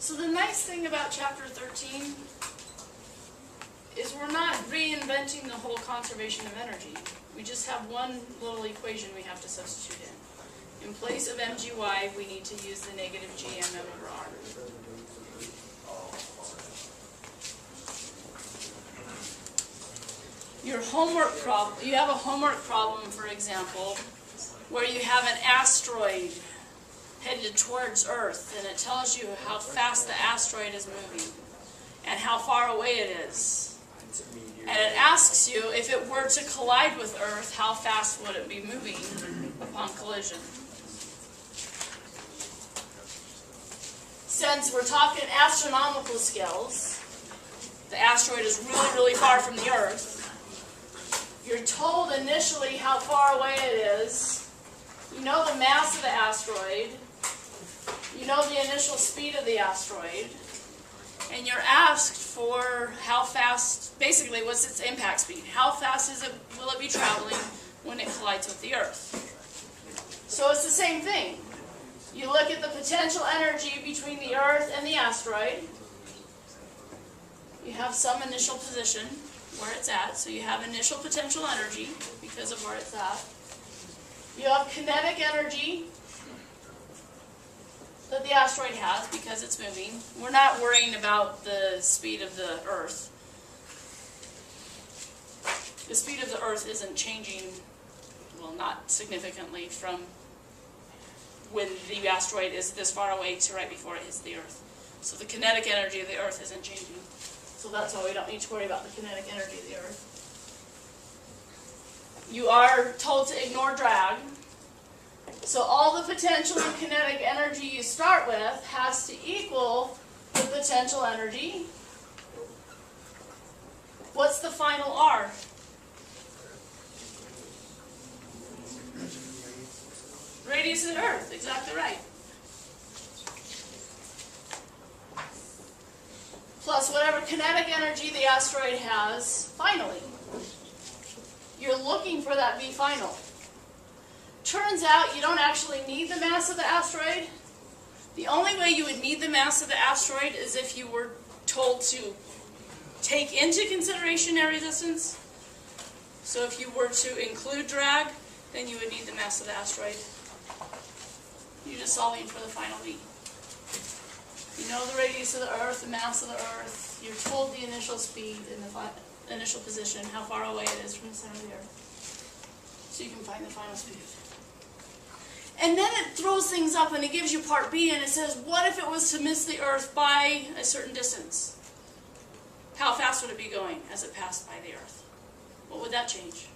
So the nice thing about chapter 13 is we're not reinventing the whole conservation of energy. We just have one little equation we have to substitute in. In place of mgy, we need to use the negative gmm over r. Your homework problem, you have a homework problem, for example, where you have an asteroid headed towards Earth, and it tells you how fast the asteroid is moving and how far away it is. And it asks you, if it were to collide with Earth, how fast would it be moving upon collision? Since we're talking astronomical scales, the asteroid is really, really far from the Earth. You're told initially how far away it is. You know the mass of the asteroid. You know the initial speed of the asteroid. And you're asked for how fast, basically what's its impact speed? How fast will it be traveling when it collides with the Earth? So it's the same thing. You look at the potential energy between the Earth and the asteroid. You have some initial position where it's at, so you have initial potential energy because of where it's at. You have kinetic energy that the asteroid has because it's moving. We're not worrying about the speed of the Earth. The speed of the Earth isn't changing, well, not significantly from when the asteroid is this far away to right before it hits the Earth. So the kinetic energy of the Earth isn't changing. So that's why we don't need to worry about the kinetic energy of the Earth. You are told to ignore drag. So all the potential and kinetic energy you start with has to equal the potential energy. What's the final R? Radius of the Earth, exactly right. Plus whatever kinetic energy the asteroid has, finally. You're looking for that V final. Turns out you don't actually need the mass of the asteroid. The only way you would need the mass of the asteroid is if you were told to take into consideration air resistance. So if you were to include drag, then you would need the mass of the asteroid. You're just solving for the final V. You know the radius of the Earth, the mass of the Earth. You're told the initial speed and the initial position, how far away it is from the center of the Earth. So you can find the final speed. And then it throws things up and it gives you part B and it says, what if it was to miss the Earth by a certain distance? How fast would it be going as it passed by the Earth? What would that change?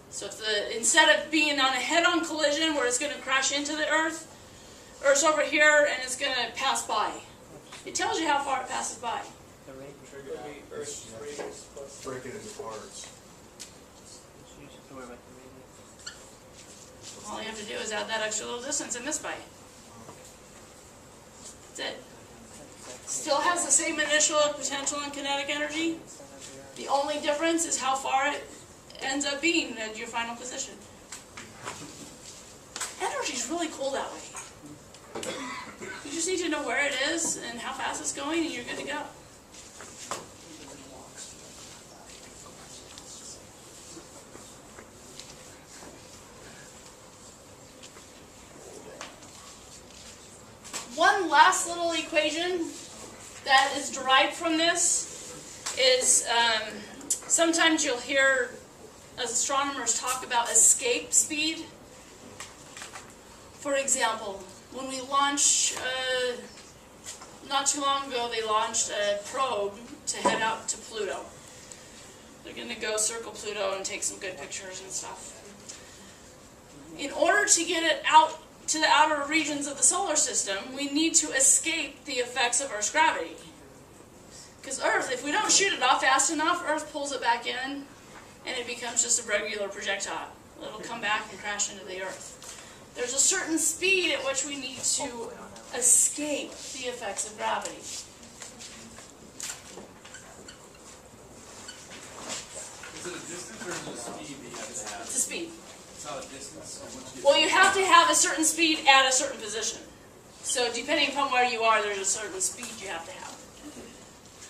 So if instead of being on a head-on collision where it's going to crash into the Earth, Earth's over here and it's going to pass by. It tells you how far it passes by. Break it into parts. All you have to do is add that extra little distance and miss by. That's it. Still has the same initial potential and kinetic energy. The only difference is how far it ends up being at your final position. Energy's really cool that way. You just need to know where it is and how fast it's going and you're good to go. One last little equation that is derived from this is sometimes you'll hear astronomers talk about escape speed. For example, when we launched, not too long ago, they launched a probe to head out to Pluto. They're going to go circle Pluto and take some good pictures and stuff. In order to get it out to the outer regions of the solar system, we need to escape the effects of Earth's gravity. Because Earth, if we don't shoot it off fast enough, Earth pulls it back in and it becomes just a regular projectile. It'll come back and crash into the Earth. There's a certain speed at which we need to escape the effects of gravity. Is it a distance or is it a speed that you have to have? It's a speed. It's not a distance. Well, you have to have a certain speed at a certain position. So depending upon where you are, there's a certain speed you have to have.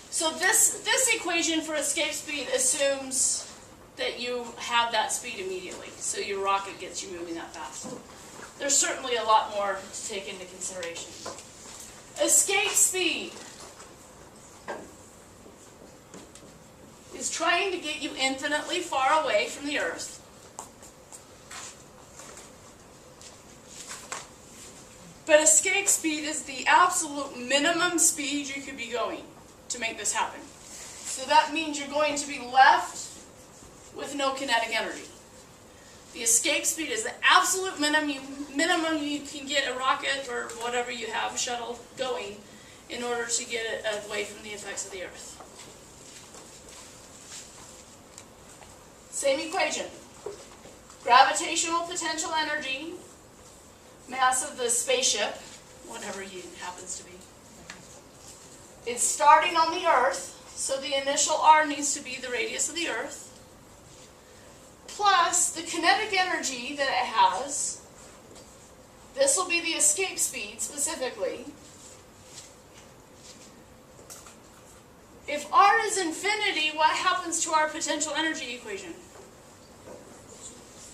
So this equation for escape speed assumes that you have that speed immediately. So your rocket gets you moving that fast. There's certainly a lot more to take into consideration. Escape speed is trying to get you infinitely far away from the Earth. But escape speed is the absolute minimum speed you could be going to make this happen. So that means you're going to be left with no kinetic energy. The escape speed is the absolute minimum you can get a rocket or whatever you have, shuttle, going in order to get it away from the effects of the Earth. Same equation. Gravitational potential energy, mass of the spaceship, whatever it happens to be. It's starting on the Earth, so the initial r needs to be the radius of the Earth, plus the kinetic energy that it has. This will be the escape speed specifically. If r is infinity, what happens to our potential energy equation?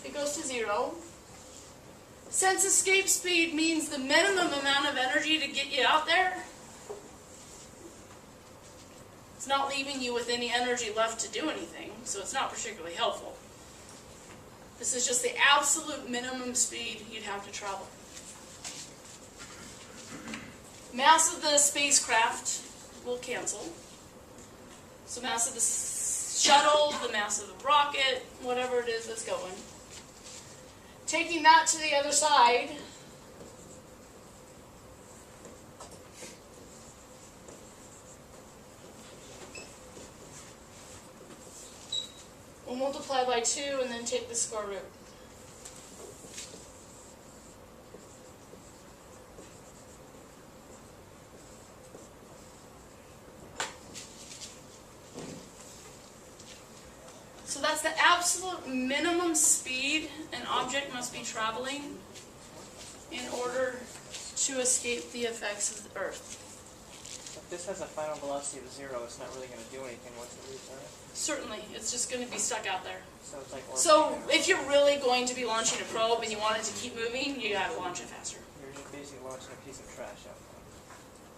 It goes to 0. Since escape speed means the minimum amount of energy to get you out there, it's not leaving you with any energy left to do anything, so it's not particularly helpful. This is just the absolute minimum speed you'd have to travel. Mass of the spacecraft will cancel. So mass of the shuttle, the mass of the rocket, whatever it is that's going. Taking that to the other side, we'll multiply by 2 and then take the square root. So that's the absolute minimum speed an object must be traveling in order to escape the effects of the Earth. If this has a final velocity of 0, it's not really going to do anything once it leaves Earth. Certainly, it's just going to be stuck out there. So it's like So if you're really going to be launching a probe and you want it to keep moving, you got to launch it faster. You're just basically launching a piece of trash out there.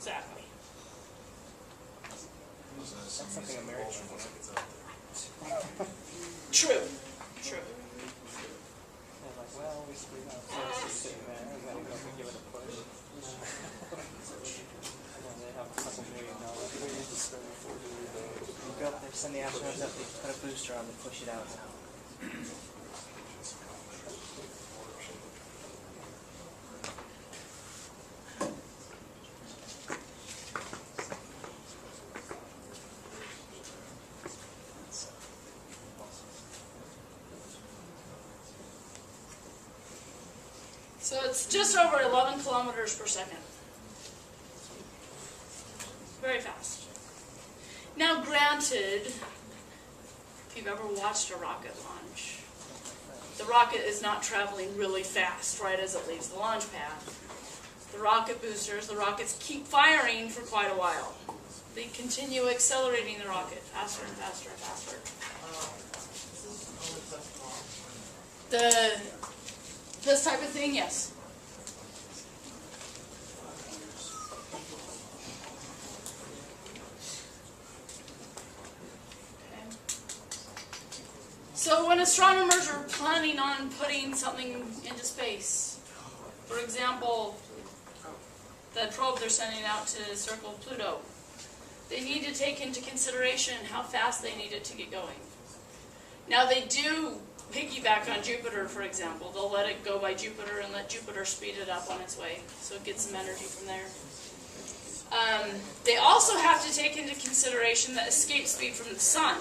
Exactly. That's something American would do. True. True. They're like, well, we screwed up. So it's just sitting there, and then we have to give it a push. And then they have a couple $1 million. You go up there, send the astronauts up, they put a booster on, they push it out now. So it's just over 11 kilometers per second. Very fast. Now granted, if you've ever watched a rocket launch, the rocket is not traveling really fast right as it leaves the launch pad. The rocket boosters, the rockets keep firing for quite a while. They continue accelerating the rocket faster and faster and faster. This type of thing, yes. Okay. So when astronomers are planning on putting something into space, for example, the probe they're sending out to circle Pluto, they need to take into consideration how fast they need it to get going. Now they do piggyback on Jupiter, for example. They'll let it go by Jupiter and let Jupiter speed it up on its way, so it gets some energy from there. They also have to take into consideration the escape speed from the sun.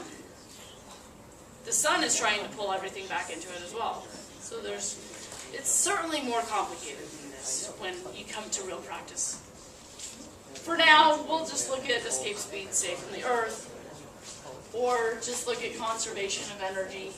The sun is trying to pull everything back into it as well. So it's certainly more complicated than this when you come to real practice. For now, we'll just look at escape speed, say, from the Earth, or just look at conservation of energy.